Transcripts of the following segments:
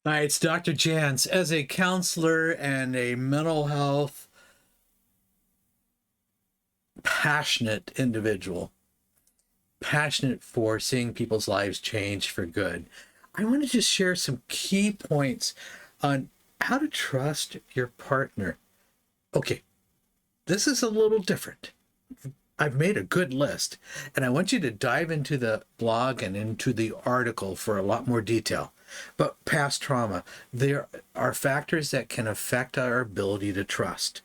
Hi, it's Dr. Jantz. As a counselor and a mental health passionate individual, passionate for seeing people's lives change for good, I want to just share some key points on how to trust your partner. Okay, this is a little different. I've made a good list, and I want you to dive into the blog and into the article for a lot more detail. But past trauma, there are factors that can affect our ability to trust.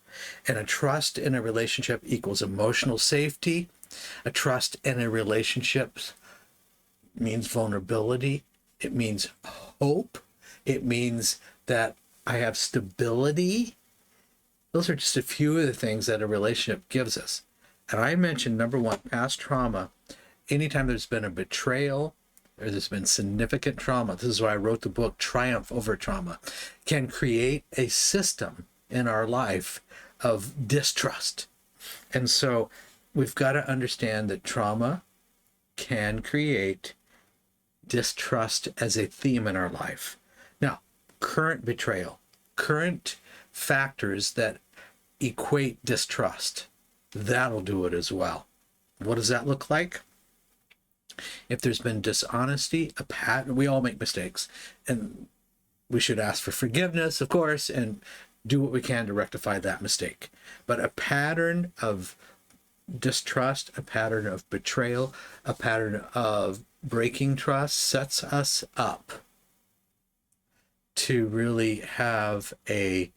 And a trust in a relationship equals emotional safety. A trust in a relationship means vulnerability. It means hope. It means that I have stability. Those are just a few of the things that a relationship gives us. And I mentioned number one, past trauma. Anytime there's been a betrayal or there's been significant trauma, this is why I wrote the book Triumph Over Trauma, can create a system in our life of distrust. And so we've got to understand that trauma can create distrust as a theme in our life. Now, current betrayal, current factors that equate distrust, that'll do it as well. What does that look like? If there's been dishonesty, we all make mistakes, and we should ask for forgiveness, of course, and do what we can to rectify that mistake. But a pattern of distrust, a pattern of betrayal, a pattern of breaking trust sets us up to really have a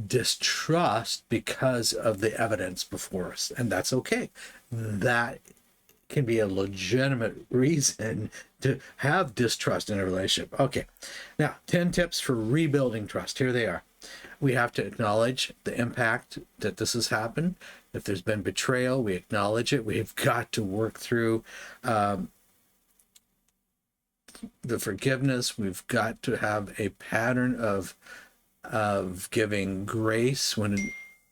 distrust because of the evidence before us. And that's okay. That can be a legitimate reason to have distrust in a relationship. Okay. Now, 10 tips for rebuilding trust. Here they are. We have to acknowledge the impact that this has happened. If there's been betrayal, we acknowledge it. We've got to work through the forgiveness. We've got to have a pattern of giving grace when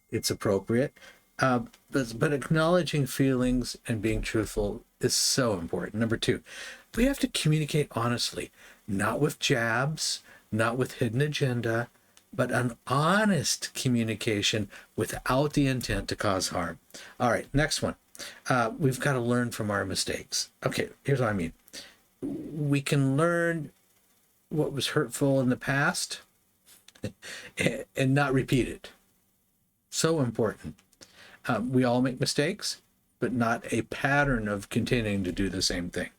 it's appropriate. But acknowledging feelings and being truthful is so important. Number two, we have to communicate honestly, not with jabs, not with hidden agenda, but an honest communication without the intent to cause harm. All right, next one. We've got to learn from our mistakes. Okay, here's what I mean. We can learn what was hurtful in the past and not repeat it. So important. We all make mistakes, but not a pattern of continuing to do the same thing.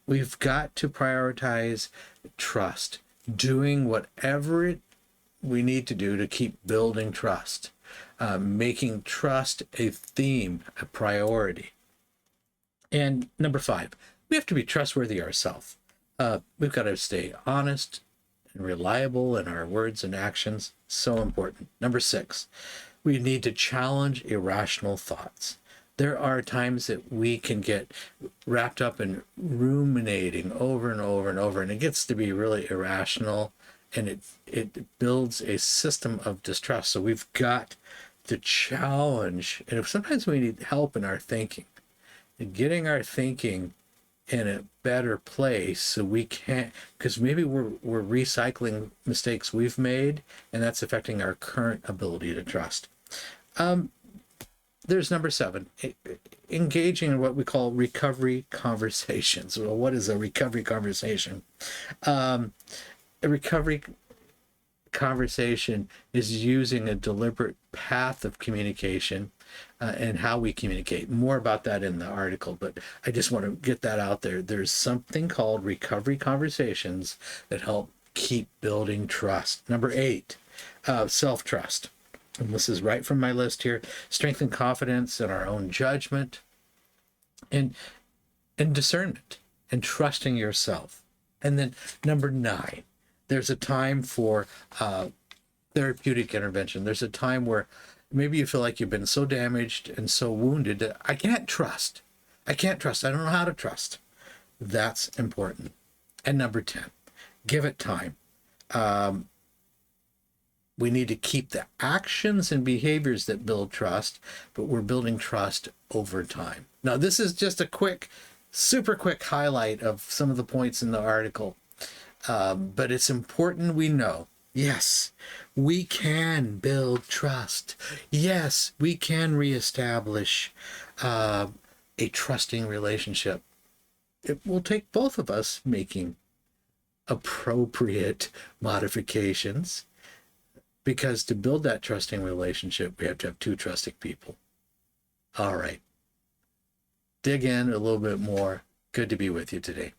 We've got to prioritize trust, doing whatever we need to do to keep building trust, making trust a theme, a priority. And number five, we have to be trustworthy ourselves. We've got to stay honest and reliable in our words and actions. So important. Number six, we need to challenge irrational thoughts. There are times that we can get wrapped up in ruminating over and over and over, and it gets to be really irrational, and it builds a system of distrust. So we've got to challenge, and sometimes we need help in our thinking, and getting our thinking in a better place so we can't, because maybe we're recycling mistakes we've made, and that's affecting our current ability to trust. There's number seven, engaging in what we call recovery conversations. Well, what is a recovery conversation? A recovery conversation is using a deliberate path of communication and how we communicate. More about that in the article, but I just want to get that out there. There's something called recovery conversations that help keep building trust. Number eight, self-trust. And this is right from my list here. Strengthen confidence in our own judgment and discernment and trusting yourself. And then number nine, there's a time for therapeutic intervention. There's a time where maybe you feel like you've been so damaged and so wounded that I can't trust. I don't know how to trust. That's important. And number 10, give it time. We need to keep the actions and behaviors that build trust, but we're building trust over time. Now, this is just a super quick highlight of some of the points in the article. But it's important we know, yes, we can build trust. Yes, we can reestablish a trusting relationship. It will take both of us making appropriate modifications, because to build that trusting relationship, we have to have two trusting people. All right. Dig in a little bit more. Good to be with you today.